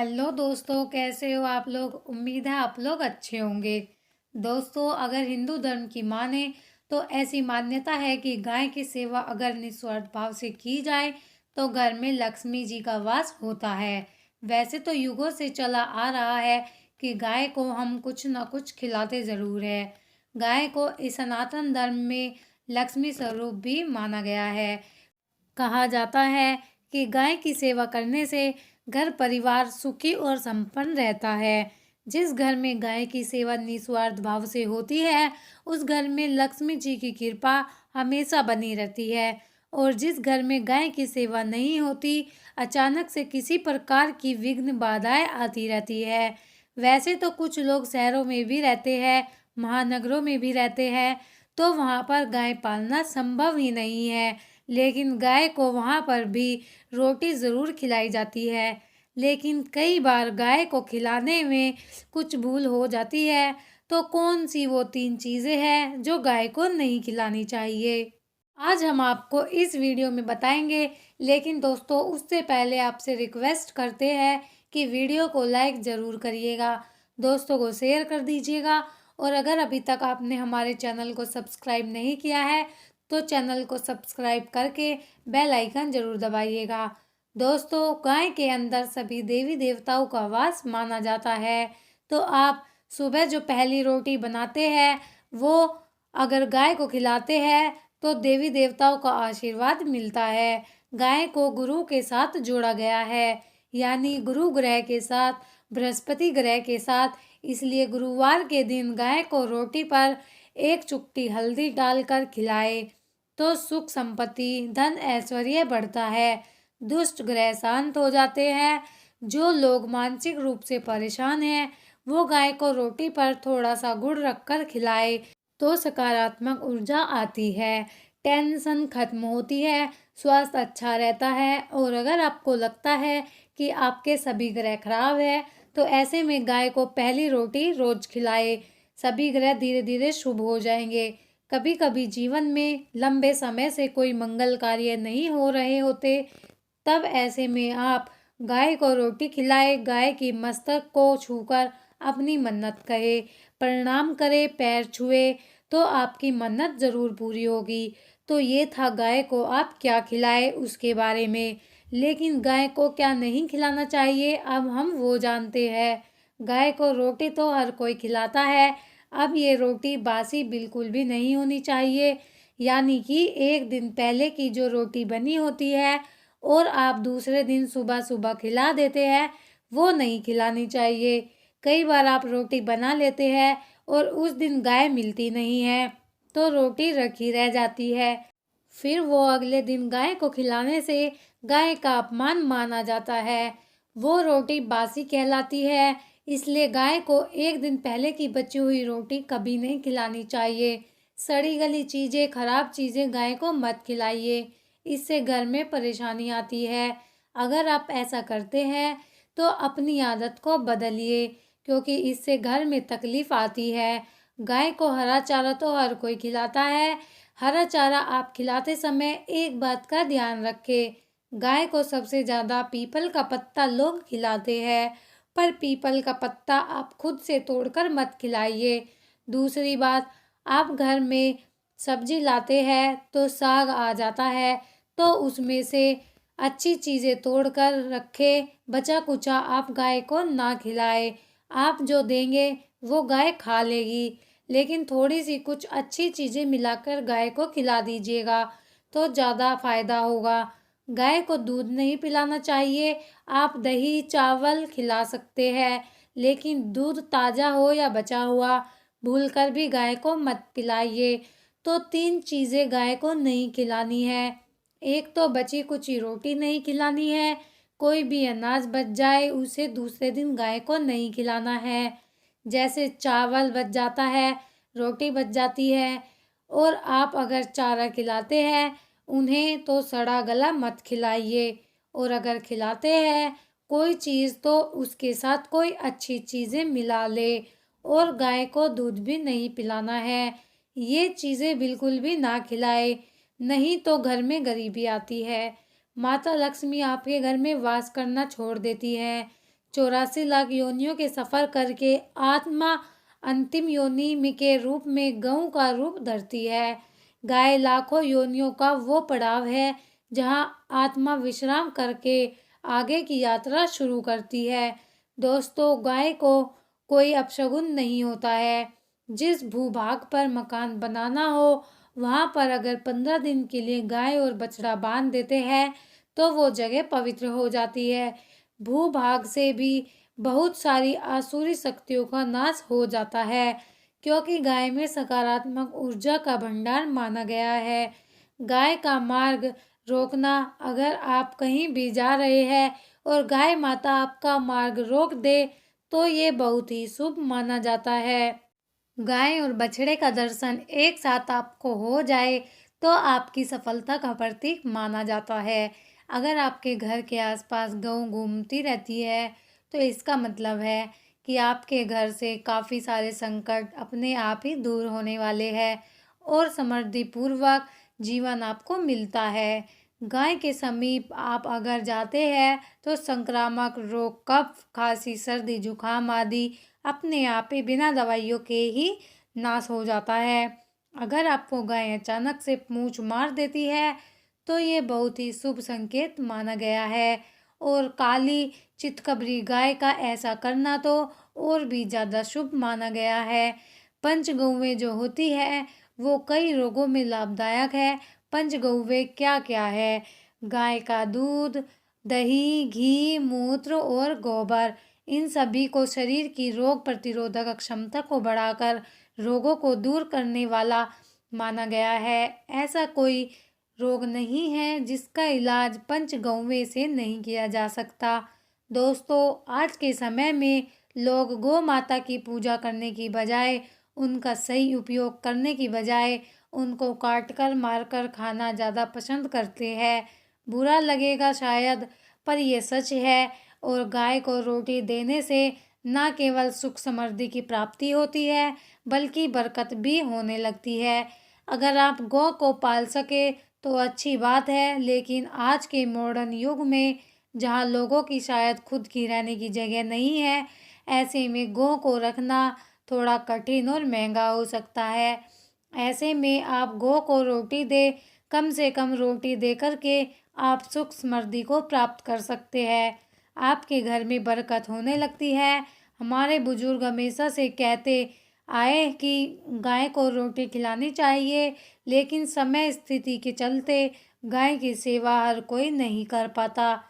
Hello दोस्तों, कैसे हो आप लोग। उम्मीद है आप लोग अच्छे होंगे। दोस्तों, अगर हिंदू धर्म की माने तो ऐसी मान्यता है कि गाय की सेवा अगर निस्वार्थ भाव से की जाए तो घर में लक्ष्मी जी का वास होता है। वैसे तो युगों से चला आ रहा है कि गाय को हम कुछ न कुछ खिलाते ज़रूर है। गाय को इस सनातन धर्म में लक्ष्मी स्वरूप भी माना गया है। कहा जाता है कि गाय की सेवा करने से घर परिवार सुखी और संपन्न रहता है। जिस घर में गाय की सेवा निस्वार्थ भाव से होती है, उस घर में लक्ष्मी जी की कृपा हमेशा बनी रहती है। और जिस घर में गाय की सेवा नहीं होती, अचानक से किसी प्रकार की विघ्न बाधाएं आती रहती है। वैसे तो कुछ लोग शहरों में भी रहते हैं, महानगरों में भी रहते हैं, तो वहाँ पर गाय पालना संभव ही नहीं है। लेकिन गाय को वहाँ पर भी रोटी ज़रूर खिलाई जाती है। लेकिन कई बार गाय को खिलाने में कुछ भूल हो जाती है। तो कौन सी वो 3 चीज़ें हैं जो गाय को नहीं खिलानी चाहिए, आज हम आपको इस वीडियो में बताएंगे। लेकिन दोस्तों, उससे पहले आपसे रिक्वेस्ट करते हैं कि वीडियो को लाइक ज़रूर करिएगा, दोस्तों को शेयर कर दीजिएगा। और अगर अभी तक आपने हमारे चैनल को सब्सक्राइब नहीं किया है तो चैनल को सब्सक्राइब करके बेल आइकन ज़रूर दबाइएगा। दोस्तों, गाय के अंदर सभी देवी देवताओं का वास माना जाता है। तो आप सुबह जो पहली रोटी बनाते हैं वो अगर गाय को खिलाते हैं तो देवी देवताओं का आशीर्वाद मिलता है। गाय को गुरु के साथ जोड़ा गया है, यानी गुरु ग्रह के साथ, बृहस्पति ग्रह के साथ। इसलिए गुरुवार के दिन गाय को रोटी पर 1 चुटकी हल्दी डालकर खिलाए तो सुख संपत्ति, धन ऐश्वर्य बढ़ता है, दुष्ट ग्रह शांत हो जाते हैं। जो लोग मानसिक रूप से परेशान हैं, वो गाय को रोटी पर थोड़ा सा गुड़ रखकर खिलाए तो सकारात्मक ऊर्जा आती है, टेंशन खत्म होती है, स्वास्थ्य अच्छा रहता है। और अगर आपको लगता है कि आपके सभी ग्रह खराब है तो ऐसे में गाय को पहली रोटी रोज खिलाए, सभी ग्रह धीरे धीरे शुभ हो जाएंगे। कभी कभी जीवन में लंबे समय से कोई मंगल कार्य नहीं हो रहे होते, तब ऐसे में आप गाय को रोटी खिलाए, गाय की मस्तक को छूकर अपनी मन्नत कहे, प्रणाम करे, पैर छुए तो आपकी मन्नत ज़रूर पूरी होगी। तो ये था गाय को आप क्या खिलाए उसके बारे में। लेकिन गाय को क्या नहीं खिलाना चाहिए, अब हम वो जानते हैं। गाय को रोटी तो हर कोई खिलाता है। अब ये रोटी बासी बिल्कुल भी नहीं होनी चाहिए, यानी कि 1 दिन पहले की जो रोटी बनी होती है और आप दूसरे दिन सुबह सुबह खिला देते हैं, वो नहीं खिलानी चाहिए। कई बार आप रोटी बना लेते हैं और उस दिन गाय मिलती नहीं है तो रोटी रखी रह जाती है। फिर वो अगले दिन गाय को खिलाने से गाय का अपमान माना जाता है, वो रोटी बासी कहलाती है। इसलिए गाय को 1 दिन पहले की बची हुई रोटी कभी नहीं खिलानी चाहिए। सड़ी गली चीज़ें, खराब चीज़ें गाय को मत खिलाइए, इससे घर में परेशानी आती है। अगर आप ऐसा करते हैं तो अपनी आदत को बदलिए, क्योंकि इससे घर में तकलीफ आती है। गाय को हरा चारा तो हर कोई खिलाता है। हरा चारा आप खिलाते समय एक बात का ध्यान रखें, गाय को सबसे ज़्यादा पीपल का पत्ता लोग खिलाते हैं, पर पीपल का पत्ता आप खुद से तोड़कर मत खिलाइए। दूसरी बात, आप घर में सब्जी लाते हैं तो साग आ जाता है, तो उसमें से अच्छी चीज़ें तोड़कर रखें, बचा कुचा आप गाय को ना खिलाएं। आप जो देंगे वो गाय खा लेगी, लेकिन थोड़ी सी कुछ अच्छी चीज़ें मिलाकर गाय को खिला दीजिएगा तो ज़्यादा फायदा होगा। गाय को दूध नहीं पिलाना चाहिए, आप दही चावल खिला सकते हैं, लेकिन दूध ताज़ा हो या बचा हुआ भूलकर भी गाय को मत पिलाइए। तो 3 चीज़ें गाय को नहीं खिलानी है। एक तो बची कुची रोटी नहीं खिलानी है, कोई भी अनाज बच जाए उसे दूसरे दिन गाय को नहीं खिलाना है। जैसे चावल बच जाता है, रोटी बच जाती है, और आप अगर चारा खिलाते हैं उन्हें तो सड़ा गला मत खिलाइए। और अगर खिलाते हैं कोई चीज़ तो उसके साथ कोई अच्छी चीज़ें मिला ले, और गाय को दूध भी नहीं पिलाना है। ये चीज़ें बिल्कुल भी ना खिलाए, नहीं तो घर में गरीबी आती है, माता लक्ष्मी आपके घर में वास करना छोड़ देती है। 84 लाख योनियों के सफर करके आत्मा अंतिम योनि के रूप में गऊ का रूप धरती है। गाय लाखों योनियों का वो पड़ाव है जहाँ आत्मा विश्राम करके आगे की यात्रा शुरू करती है। दोस्तों, गाय को कोई अपशगुन नहीं होता है। जिस भूभाग पर मकान बनाना हो वहां पर अगर 15 दिन के लिए गाय और बछड़ा बांध देते हैं तो वो जगह पवित्र हो जाती है। भूभाग से भी बहुत सारी आसुरी शक्तियों का नाश हो जाता है, क्योंकि गाय में सकारात्मक ऊर्जा का भंडार माना गया है। गाय का मार्ग रोकना, अगर आप कहीं भी जा रहे हैं और गाय माता आपका मार्ग रोक दे तो ये बहुत ही शुभ माना जाता है। गाय और बछड़े का दर्शन एक साथ आपको हो जाए तो आपकी सफलता का प्रतीक माना जाता है। अगर आपके घर के आसपास गऊ घूमती रहती है तो इसका मतलब है कि आपके घर से काफ़ी सारे संकट अपने आप ही दूर होने वाले हैं और समृद्धिपूर्वक जीवन आपको मिलता है। गाय के समीप आप अगर जाते हैं तो संक्रामक रोग, कफ, खांसी, सर्दी, जुकाम आदि अपने आप ही बिना दवाइयों के ही नाश हो जाता है। अगर आपको गाय अचानक से पूंछ मार देती है तो ये बहुत ही शुभ संकेत माना गया है और काली चितकबरी गाय का ऐसा करना तो और भी ज़्यादा शुभ माना गया है। पंचगौवें जो होती है वो कई रोगों में लाभदायक है। पंचगौवें क्या क्या है? गाय का दूध, दही, घी, मूत्र और गोबर, इन सभी को शरीर की रोग प्रतिरोधक क्षमता को बढ़ाकर रोगों को दूर करने वाला माना गया है। ऐसा कोई रोग नहीं है जिसका इलाज पंचगौवें से नहीं किया जा सकता। दोस्तों, आज के समय में लोग गौ माता की पूजा करने की बजाय, उनका सही उपयोग करने की बजाय उनको काटकर मारकर खाना ज़्यादा पसंद करते हैं। बुरा लगेगा शायद, पर यह सच है। और गाय को रोटी देने से न केवल सुख समृद्धि की प्राप्ति होती है बल्कि बरकत भी होने लगती है। अगर आप गौ को पाल सके तो अच्छी बात है, लेकिन आज के मॉडर्न युग में जहाँ लोगों की शायद खुद की रहने की जगह नहीं है, ऐसे में गौ को रखना थोड़ा कठिन और महंगा हो सकता है। ऐसे में आप गौ को रोटी दे, कम से कम रोटी दे करके आप सुख समृद्धि को प्राप्त कर सकते हैं। आपके घर में बरकत होने लगती है। हमारे बुजुर्ग हमेशा से कहते आए कि गाय को रोटी खिलानी चाहिए, लेकिन समय स्थिति के चलते गाय की सेवा हर कोई नहीं कर पाता।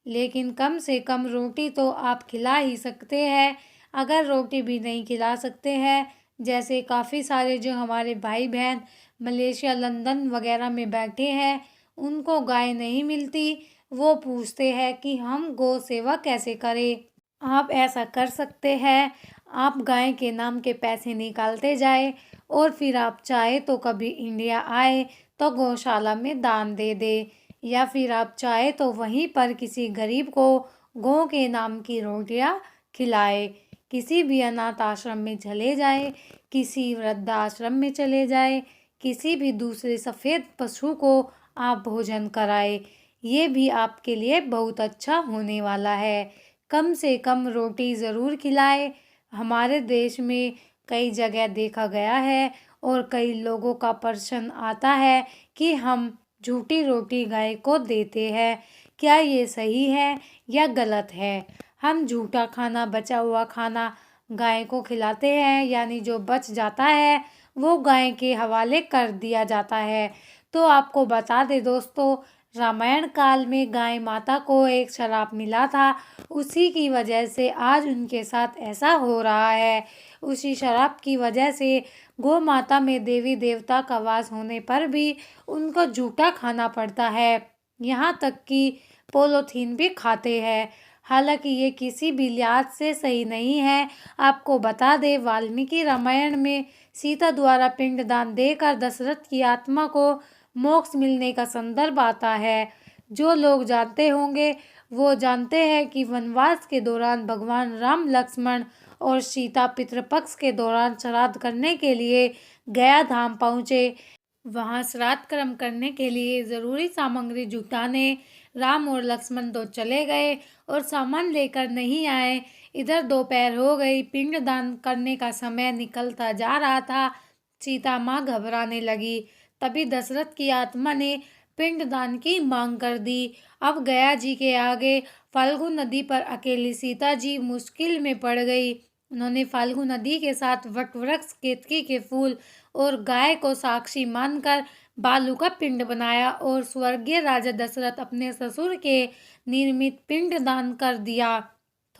लेकिन कम से कम रोटी तो आप खिला ही सकते हैं। अगर रोटी भी नहीं खिला सकते हैं, जैसे काफ़ी सारे जो हमारे भाई बहन मलेशिया, लंदन वगैरह में बैठे हैं, उनको गाय नहीं मिलती, वो पूछते हैं कि हम गौ सेवा कैसे करें। आप ऐसा कर सकते हैं, आप गाय के नाम के पैसे निकालते जाए और फिर आप चाहे तो कभी इंडिया आए तो गौशाला में दान दे दे, या फिर आप चाहे तो वहीं पर किसी गरीब को गौ के नाम की रोटियां खिलाए। किसी भी अनाथ आश्रम में चले जाए, किसी वृद्धाश्रम में चले जाए, किसी भी दूसरे सफ़ेद पशु को आप भोजन कराए, ये भी आपके लिए बहुत अच्छा होने वाला है। कम से कम रोटी ज़रूर खिलाए। हमारे देश में कई जगह देखा गया है और कई लोगों का प्रश्न आता है कि हम झूठी रोटी गाय को देते हैं, क्या ये सही है या गलत है? हम झूठा खाना, बचा हुआ खाना गाय को खिलाते हैं, यानी जो बच जाता है वो गाय के हवाले कर दिया जाता है। तो आपको बता दें दोस्तों, रामायण काल में गाय माता को एक श्राप मिला था, उसी की वजह से आज उनके साथ ऐसा हो रहा है। उसी श्राप की वजह से गौ माता में देवी देवता का वास होने पर भी उनको झूठा खाना पड़ता है, यहाँ तक कि पोलोथीन भी खाते हैं। हालांकि ये किसी भी लिहाज से सही नहीं है। आपको बता दें, वाल्मीकि रामायण में सीता द्वारा पिंडदान देकर दशरथ की आत्मा को मोक्ष मिलने का संदर्भ आता है। जो लोग जानते होंगे वो जानते हैं कि वनवास के दौरान भगवान राम, लक्ष्मण और सीता पितृपक्ष के दौरान श्राद्ध करने के लिए गया धाम पहुँचे। वहाँ श्राद्ध कर्म करने के लिए ज़रूरी सामग्री जुटाने राम और लक्ष्मण तो चले गए और सामान लेकर नहीं आए। इधर दोपहर हो गई, पिंडदान करने का समय निकलता जा रहा था। सीता माँ घबराने लगी। तभी दशरथ की आत्मा ने पिंडदान की मांग कर दी। अब गया जी के आगे फाल्गु नदी पर अकेली सीता जी मुश्किल में पड़ गई। उन्होंने फाल्गु नदी के साथ वटवृक्ष, केतकी के फूल और गाय को साक्षी मानकर बालू का पिंड बनाया और स्वर्गीय राजा दशरथ अपने ससुर के निर्मित पिंड दान कर दिया।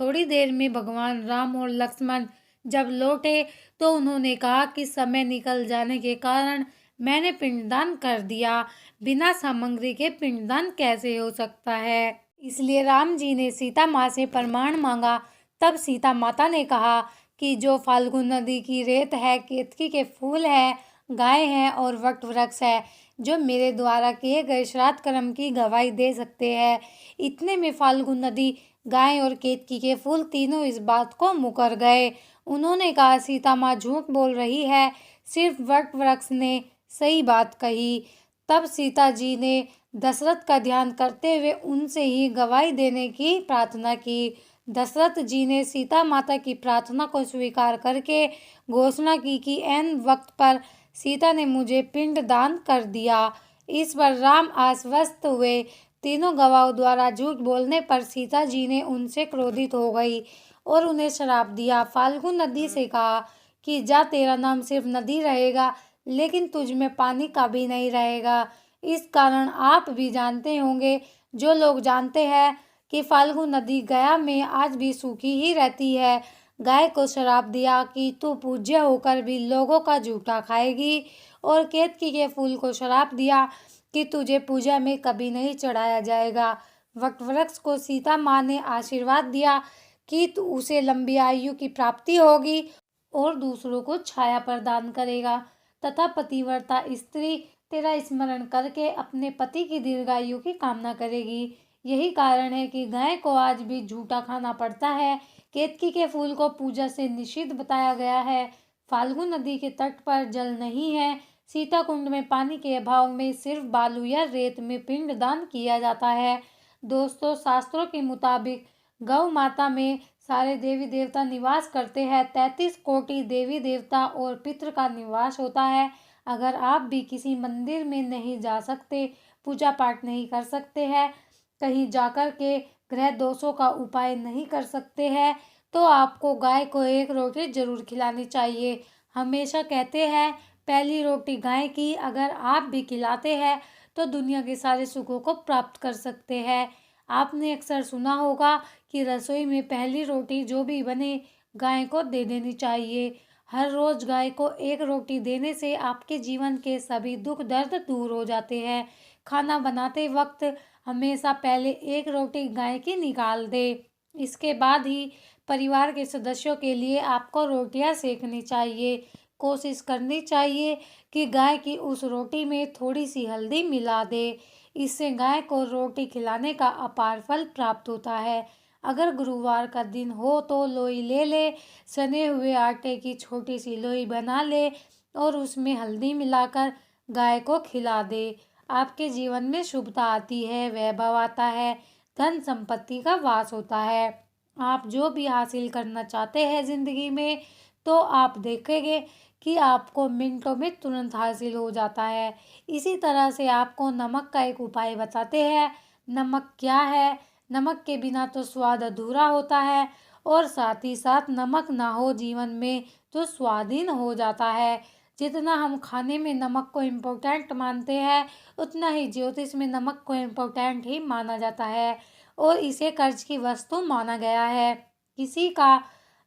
थोड़ी देर में भगवान राम और लक्ष्मण जब लौटे तो उन्होंने कहा कि समय निकल जाने के कारण मैंने पिंडदान कर दिया। बिना सामग्री के पिंडदान कैसे हो सकता है? इसलिए राम जी ने सीता माँ से प्रमाण मांगा। तब सीता माता ने कहा कि जो फाल्गु नदी की रेत है, केतकी के फूल है, गाय है और वट वृक्ष है, जो मेरे द्वारा किए गए श्राद्ध कर्म की गवाही दे सकते हैं। इतने में फाल्गु नदी, गाय और केतकी के फूल तीनों इस बात को मुकर गए। उन्होंने कहा, सीता माँ झूठ बोल रही है, सिर्फ वट वृक्ष ने सही बात कही। तब सीता जी ने दशरथ का ध्यान करते हुए उनसे ही गवाही देने की प्रार्थना की। दशरथ जी ने सीता माता की प्रार्थना को स्वीकार करके घोषणा की कि ऐन वक्त पर सीता ने मुझे पिंड दान कर दिया। इस पर राम आश्वस्त हुए। तीनों गवाहों द्वारा झूठ बोलने पर सीता जी ने उनसे क्रोधित हो गई और उन्हें श्राप दिया। फाल्गु नदी से कहा कि जा, तेरा नाम सिर्फ नदी रहेगा, लेकिन तुझ में पानी का भी नहीं रहेगा। इस कारण आप भी जानते होंगे, जो लोग जानते हैं, कि फाल्गु नदी गया में आज भी सूखी ही रहती है। गाय को श्राप दिया कि तू पूज्य होकर भी लोगों का जूठा खाएगी, और केतकी के फूल को श्राप दिया कि तुझे पूजा में कभी नहीं चढ़ाया जाएगा। वटवृक्ष को सीता माँ ने आशीर्वाद दिया कि तू उसे लंबी आयु की प्राप्ति होगी और दूसरों को छाया प्रदान करेगा, तथा पतिव्रता स्त्री तेरा स्मरण करके अपने पति की दीर्घायु की कामना करेगी। यही कारण है कि गाय को आज भी झूठा खाना पड़ता है। केतकी के फूल को पूजा से निषिद्ध बताया गया है। फाल्गु नदी के तट पर जल नहीं है। सीता कुंड में पानी के अभाव में सिर्फ बालू या रेत में पिंड दान किया जाता है। दोस्तों, शास्त्रों के मुताबिक गौ माता में सारे देवी देवता निवास करते हैं। 33 कोटि देवी देवता और पितृ का निवास होता है। अगर आप भी किसी मंदिर में नहीं जा सकते, पूजा पाठ नहीं कर सकते हैं, कहीं जाकर के ग्रह दोषों का उपाय नहीं कर सकते हैं, तो आपको गाय को एक रोटी जरूर खिलानी चाहिए। हमेशा कहते हैं, पहली रोटी गाय की अगर आप भी खिलाते हैं तो दुनिया के सारे सुखों को प्राप्त कर सकते हैं। आपने अक्सर सुना होगा कि रसोई में पहली रोटी जो भी बने, गाय को दे देनी चाहिए। हर रोज गाय को एक रोटी देने से आपके जीवन के सभी दुख दर्द दूर हो जाते हैं। खाना बनाते वक्त हमेशा पहले एक रोटी गाय की निकाल दे। इसके बाद ही परिवार के सदस्यों के लिए आपको रोटियां सेकनी चाहिए। कोशिश करनी चाहिए कि गाय की उस रोटी में थोड़ी सी हल्दी मिला दे। इससे गाय को रोटी खिलाने का अपार फल प्राप्त होता है। अगर गुरुवार का दिन हो तो लोई ले ले, सने हुए आटे की छोटी सी लोई बना ले और उसमें हल्दी मिलाकर गाय को खिला दे। आपके जीवन में शुभता आती है, वैभव आता है, धन संपत्ति का वास होता है। आप जो भी हासिल करना चाहते हैं जिंदगी में, तो आप देखेंगे कि आपको मिनटों में तुरंत हासिल हो जाता है। इसी तरह से आपको नमक का एक उपाय बताते हैं। नमक क्या है? नमक के बिना तो स्वाद अधूरा होता है, और साथ ही साथ नमक ना हो जीवन में तो स्वादहीन हो जाता है। जितना हम खाने में नमक को इम्पोर्टेंट मानते हैं, उतना ही ज्योतिष में नमक को इम्पोर्टेंट ही माना जाता है और इसे कर्ज की वस्तु माना गया है। किसी का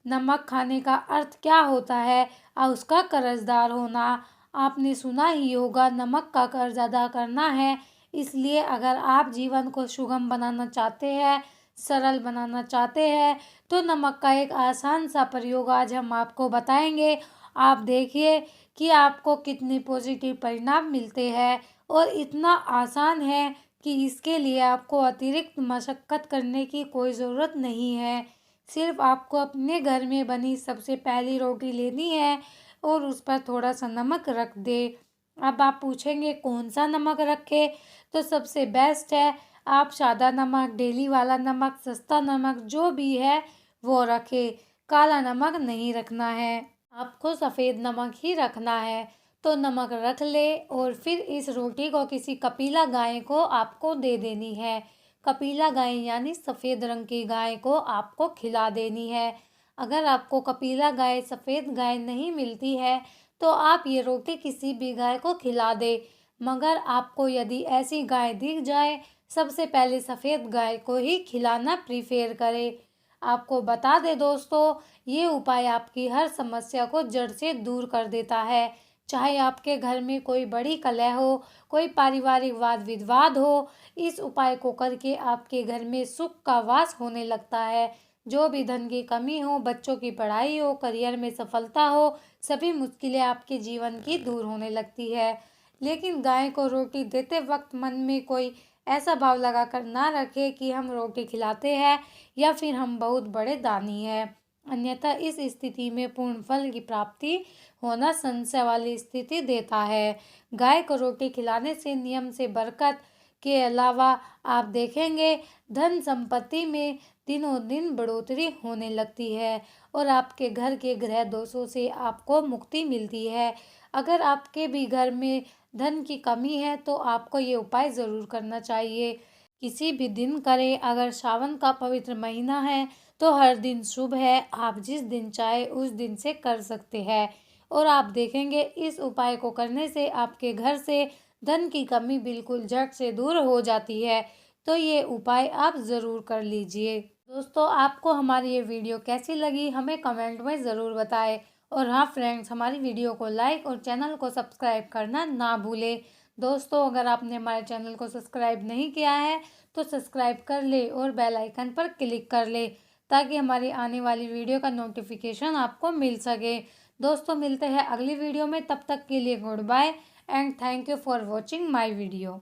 नमक खाने का अर्थ क्या होता है? उसका कर्जदार होना। आपने सुना ही होगा, नमक का कर्ज अदा करना है। इसलिए अगर आप जीवन को सुगम बनाना चाहते हैं, सरल बनाना चाहते हैं, तो नमक का एक आसान सा प्रयोग आज हम आपको बताएंगे। आप देखिए कि आपको कितने पॉजिटिव परिणाम मिलते हैं, और इतना आसान है कि इसके लिए आपको अतिरिक्त मशक्कत करने की कोई ज़रूरत नहीं है। सिर्फ आपको अपने घर में बनी सबसे पहली रोटी लेनी है और उस पर थोड़ा सा नमक रख दे। अब आप पूछेंगे कौन सा नमक रखे? तो सबसे बेस्ट है, आप सादा नमक, डेली वाला नमक, सस्ता नमक जो भी है वो रखें, काला नमक नहीं रखना है। आपको सफ़ेद नमक ही रखना है। तो नमक रख ले और फिर इस रोटी को किसी कपिला गाय को आपको दे देनी है। कपिला गाय यानी सफ़ेद रंग की गाय को आपको खिला देनी है। अगर आपको कपिला गाय, सफ़ेद गाय नहीं मिलती है तो आप ये रोटी किसी भी गाय को खिला दे। मगर आपको यदि ऐसी गाय दिख जाए, सबसे पहले सफ़ेद गाय को ही खिलाना प्रीफेर करें। आपको बता दें दोस्तों, ये उपाय आपकी हर समस्या को जड़ से दूर कर देता है। चाहे आपके घर में कोई बड़ी कलह हो, कोई पारिवारिक वाद विवाद हो, इस उपाय को करके आपके घर में सुख का वास होने लगता है। जो भी धन की कमी हो, बच्चों की पढ़ाई हो, करियर में सफलता हो, सभी मुश्किलें आपके जीवन की दूर होने लगती है। लेकिन गाय को रोटी देते वक्त मन में कोई ऐसा भाव लगाकर ना रखे कि हम रोटी खिलाते हैं या फिर हम बहुत बड़े दानी हैं। अन्यथा इस स्थिति में पूर्ण फल की प्राप्ति होना संशय वाली स्थिति देता है। गाय को रोटी खिलाने से नियम से बरकत के अलावा आप देखेंगे धन संपत्ति में दिनों दिन बढ़ोतरी होने लगती है और आपके घर के ग्रह दोषों से आपको मुक्ति मिलती है। अगर आपके भी घर में धन की कमी है तो आपको ये उपाय ज़रूर करना चाहिए। किसी भी दिन करें, अगर सावन का पवित्र महीना है तो हर दिन शुभ है। आप जिस दिन चाहे उस दिन से कर सकते हैं और आप देखेंगे इस उपाय को करने से आपके घर से धन की कमी बिल्कुल झट से दूर हो जाती है। तो ये उपाय आप ज़रूर कर लीजिए। दोस्तों, आपको हमारी ये वीडियो कैसी लगी हमें कमेंट में ज़रूर बताएं। और हाँ फ्रेंड्स, हमारी वीडियो को लाइक और चैनल को सब्सक्राइब करना ना भूलें। दोस्तों, अगर आपने हमारे चैनल को सब्सक्राइब नहीं किया है तो सब्सक्राइब कर ले और बेल आइकन पर क्लिक कर ले ताकि हमारी आने वाली वीडियो का नोटिफिकेशन आपको मिल सके। दोस्तों, मिलते हैं अगली वीडियो में, तब तक के लिए goodbye and thank you for watching my video.